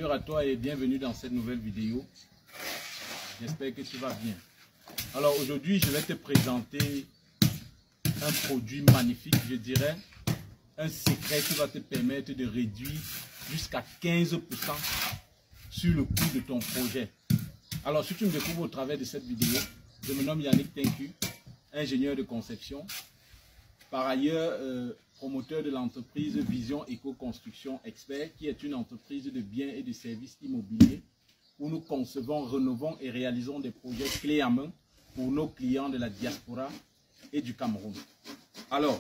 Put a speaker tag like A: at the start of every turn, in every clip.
A: Bonjour à toi et bienvenue dans cette nouvelle vidéo. J'espère que tu vas bien. Alors aujourd'hui, je vais te présenter un produit magnifique, je dirais, un secret qui va te permettre de réduire jusqu'à 15% sur le coût de ton projet. Alors si tu me découvres au travers de cette vidéo, je me nomme Yannick Tenku, ingénieur de conception. Par ailleurs, promoteur de l'entreprise Vision Éco-Construction Expert, qui est une entreprise de biens et de services immobiliers où nous concevons, rénovons et réalisons des projets clés en main pour nos clients de la diaspora et du Cameroun. Alors,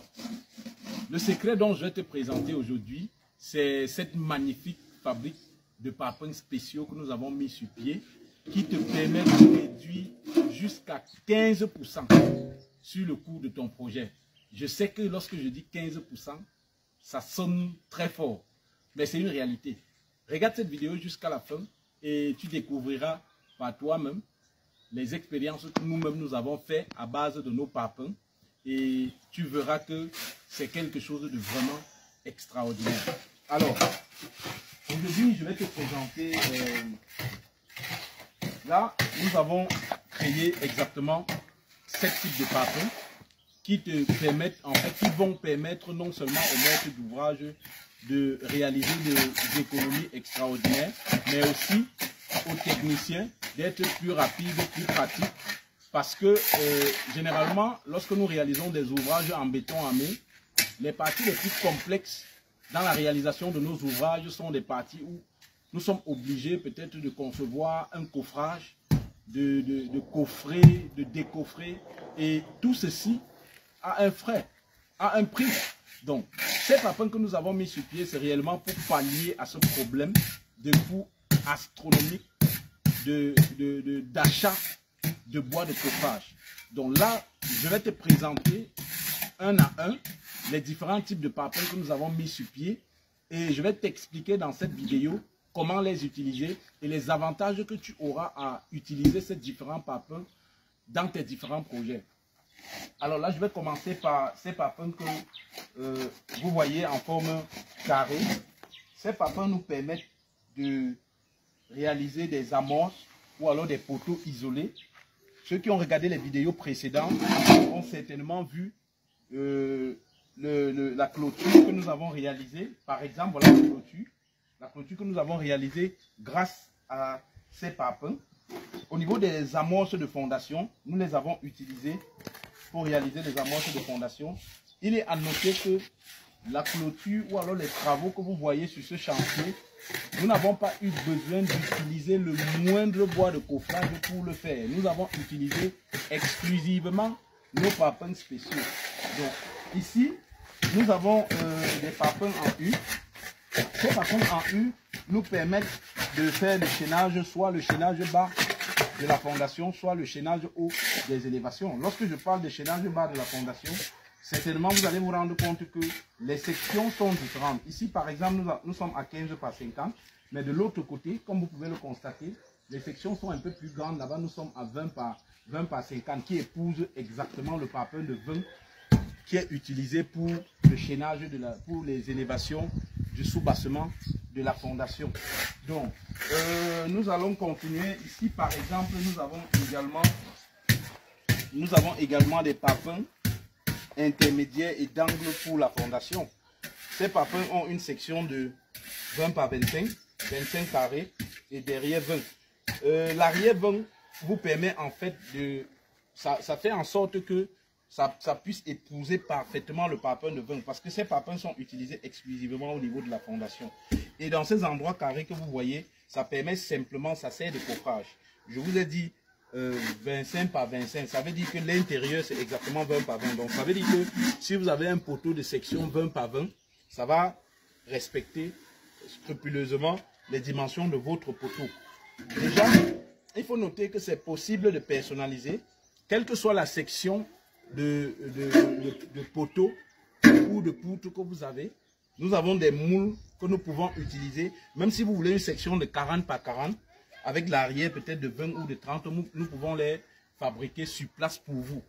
A: le secret dont je vais te présenter aujourd'hui, c'est cette magnifique fabrique de parpaings spéciaux que nous avons mis sur pied qui te permet de réduire jusqu'à 15% sur le coût de ton projet. Je sais que lorsque je dis 15%, ça sonne très fort, mais c'est une réalité. Regarde cette vidéo jusqu'à la fin et tu découvriras par toi-même les expériences que nous-mêmes nous avons fait à base de nos parpaings et tu verras que c'est quelque chose de vraiment extraordinaire. Alors, aujourd'hui, je vais te présenter... là, nous avons créé exactement 7 types de parpaings qui te permettent, en fait, qui vont permettre non seulement aux maîtres d'ouvrage de réaliser des économies extraordinaires, mais aussi aux techniciens d'être plus rapides, plus pratiques, parce que généralement, lorsque nous réalisons des ouvrages en béton armé, les parties les plus complexes dans la réalisation de nos ouvrages sont des parties où nous sommes obligés peut-être de concevoir un coffrage, de coffrer, de décoffrer, et tout ceci à un frais, à un prix. Donc, ces parpaings que nous avons mis sur pied, c'est réellement pour pallier à ce problème de coût astronomique d'achat de bois de coffrage. Donc là, je vais te présenter un à un les différents types de parpaings que nous avons mis sur pied et je vais t'expliquer dans cette vidéo comment les utiliser et les avantages que tu auras à utiliser ces différents parpaings dans tes différents projets. Alors là, je vais commencer par ces parpaings que vous voyez en forme carrée. Ces parpaings nous permettent de réaliser des amorces ou alors des poteaux isolés. Ceux qui ont regardé les vidéos précédentes ont certainement vu la clôture que nous avons réalisée. Par exemple, voilà la clôture que nous avons réalisée grâce à ces parpaings. Au niveau des amorces de fondation, nous les avons utilisées pour réaliser les amorces de fondation. Il est à noter que la clôture ou alors les travaux que vous voyez sur ce chantier, nous n'avons pas eu besoin d'utiliser le moindre bois de coffrage pour le faire. Nous avons utilisé exclusivement nos parpaings spéciaux. Donc ici, nous avons des parpaings en U. Ces parpaings en U nous permettent de faire le chaînage, soit le chaînage bas de la fondation, soit le chaînage haut des élévations. Lorsque je parle de chaînage bas de la fondation, certainement vous allez vous rendre compte que les sections sont différentes. Ici par exemple, nous sommes à 15 par 50, mais de l'autre côté, comme vous pouvez le constater, les sections sont un peu plus grandes. Là-bas, nous sommes à 20 par 50, qui épouse exactement le parpaing de 20 qui est utilisé pour le chaînage, pour les élévations du sous-bassement de la fondation. Donc, nous allons continuer. Ici, par exemple, nous avons également des parpaings intermédiaires et d'angle pour la fondation. Ces parpaings ont une section de 20 par 25 carrés et derrière 20. L'arrière 20 vous permet en fait de... Ça fait en sorte que ça puisse épouser parfaitement le parpaing de 20 parce que ces parpaings sont utilisés exclusivement au niveau de la fondation. Et dans ces endroits carrés que vous voyez, ça permet simplement, ça sert de coffrage. Je vous ai dit 25 par 25, ça veut dire que l'intérieur c'est exactement 20 par 20. Donc ça veut dire que si vous avez un poteau de section 20 par 20, ça va respecter scrupuleusement les dimensions de votre poteau. Déjà, il faut noter que c'est possible de personnaliser, quelle que soit la section de poteaux ou de poutres que vous avez. Nous avons des moules que nous pouvons utiliser. Même si vous voulez une section de 40 par 40, avec l'arrière peut-être de 20 ou de 30, nous pouvons les fabriquer sur place pour vous.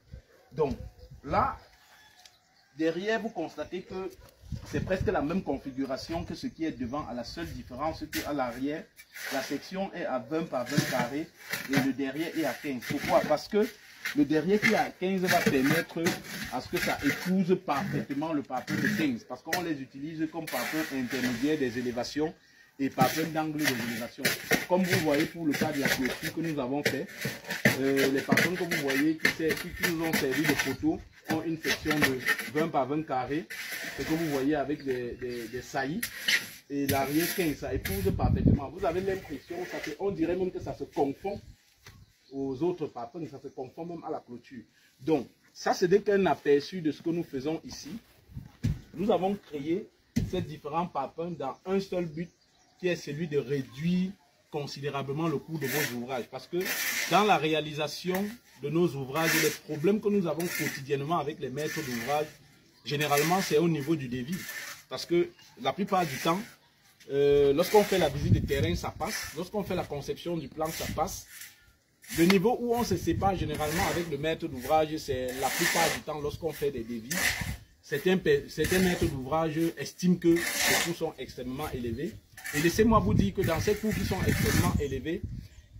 A: Donc là, derrière, vous constatez que c'est presque la même configuration que ce qui est devant, à la seule différence qu'à l'arrière, la section est à 20 par 20 carrés et le derrière est à 15. Pourquoi? Parce que le derrière qui est à 15 va permettre à ce que ça épouse parfaitement le parpaing de 15. Parce qu'on les utilise comme parpaing intermédiaire des élévations et parpaing d'angle des élévations. Comme vous voyez pour le cas de la clôture que nous avons fait, les parpaings que vous voyez qui nous ont servi de poteaux ont une section de 20 par 20 carrés, ce que vous voyez avec des saillies, et l'arrière 15, ça épouse parfaitement. Vous avez l'impression, on dirait même que ça se confond aux autres parpaings, ça se confond même à la clôture. Donc, ça c'est qu'un aperçu de ce que nous faisons ici. Nous avons créé ces différents parpaings dans un seul but, qui est celui de réduire considérablement le coût de vos ouvrages. Parce que dans la réalisation de nos ouvrages, les problèmes que nous avons quotidiennement avec les maîtres d'ouvrage, généralement c'est au niveau du devis. Parce que la plupart du temps, lorsqu'on fait la visite de terrain, ça passe. Lorsqu'on fait la conception du plan, ça passe. Le niveau où on se sépare généralement avec le maître d'ouvrage, c'est la plupart du temps lorsqu'on fait des devis. Certains maîtres d'ouvrage estiment que les coûts sont extrêmement élevés. Et laissez-moi vous dire que dans ces coûts qui sont extrêmement élevés,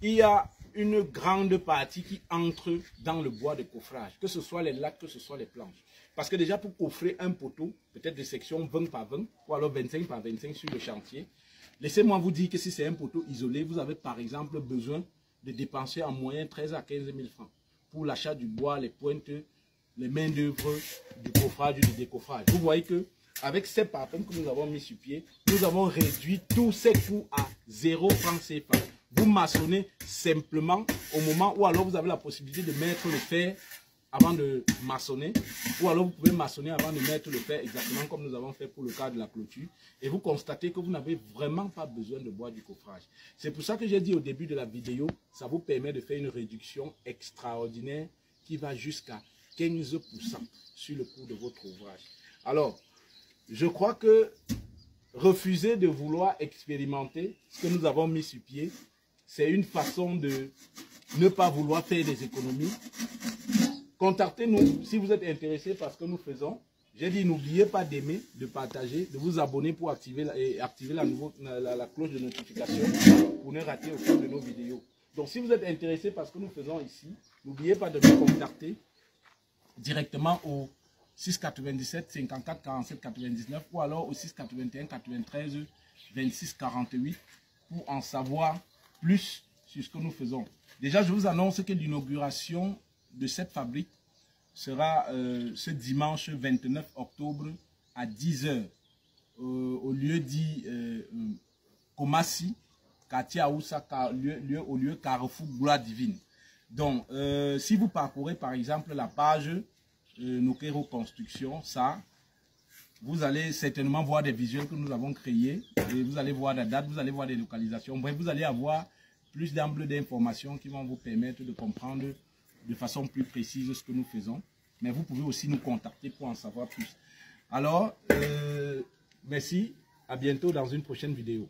A: il y a une grande partie qui entre dans le bois de coffrage, que ce soit les lattes, que ce soit les planches. Parce que déjà pour coffrer un poteau, peut-être de section 20 par 20, ou alors 25 par 25 sur le chantier, laissez-moi vous dire que si c'est un poteau isolé, vous avez par exemple besoin de dépenser en moyenne 13 à 15 000 francs pour l'achat du bois, les pointes, les mains d'œuvre, du coffrage, du décoffrage. Vous voyez que avec ces parpaings que nous avons mis sur pied, nous avons réduit tous ces coûts à 0 francs CFA. Vous maçonnez simplement au moment où alors vous avez la possibilité de mettre le fer avant de maçonner, ou alors vous pouvez maçonner avant de mettre le fer, exactement comme nous avons fait pour le cas de la clôture, et vous constatez que vous n'avez vraiment pas besoin de bois du coffrage. C'est pour ça que j'ai dit au début de la vidéo, ça vous permet de faire une réduction extraordinaire qui va jusqu'à 15% sur le coût de votre ouvrage. Alors, je crois que refuser de vouloir expérimenter ce que nous avons mis sur pied, c'est une façon de ne pas vouloir faire des économies. Contactez-nous si vous êtes intéressé par ce que nous faisons. J'ai dit, n'oubliez pas d'aimer, de partager, de vous abonner pour activer la cloche de notification pour ne rater aucune de nos vidéos. Donc, si vous êtes intéressé par ce que nous faisons ici, n'oubliez pas de nous contacter directement au 697 54 47 99 ou alors au 681 93 26 48 pour en savoir plus sur ce que nous faisons. Déjà, je vous annonce que l'inauguration de cette fabrique sera ce dimanche 29 octobre à 10 h au lieu dit Komassi, quartier Aoussa, au lieu Carrefour Gloire Divine. Donc, si vous parcourez par exemple la page Nokero Construction, vous allez certainement voir des visuels que nous avons créés et vous allez voir la date, vous allez voir des localisations. Bref, vous allez avoir plus d'ample d'informations qui vont vous permettre de comprendre de façon plus précise ce que nous faisons. Mais vous pouvez aussi nous contacter pour en savoir plus. Alors, merci, à bientôt dans une prochaine vidéo.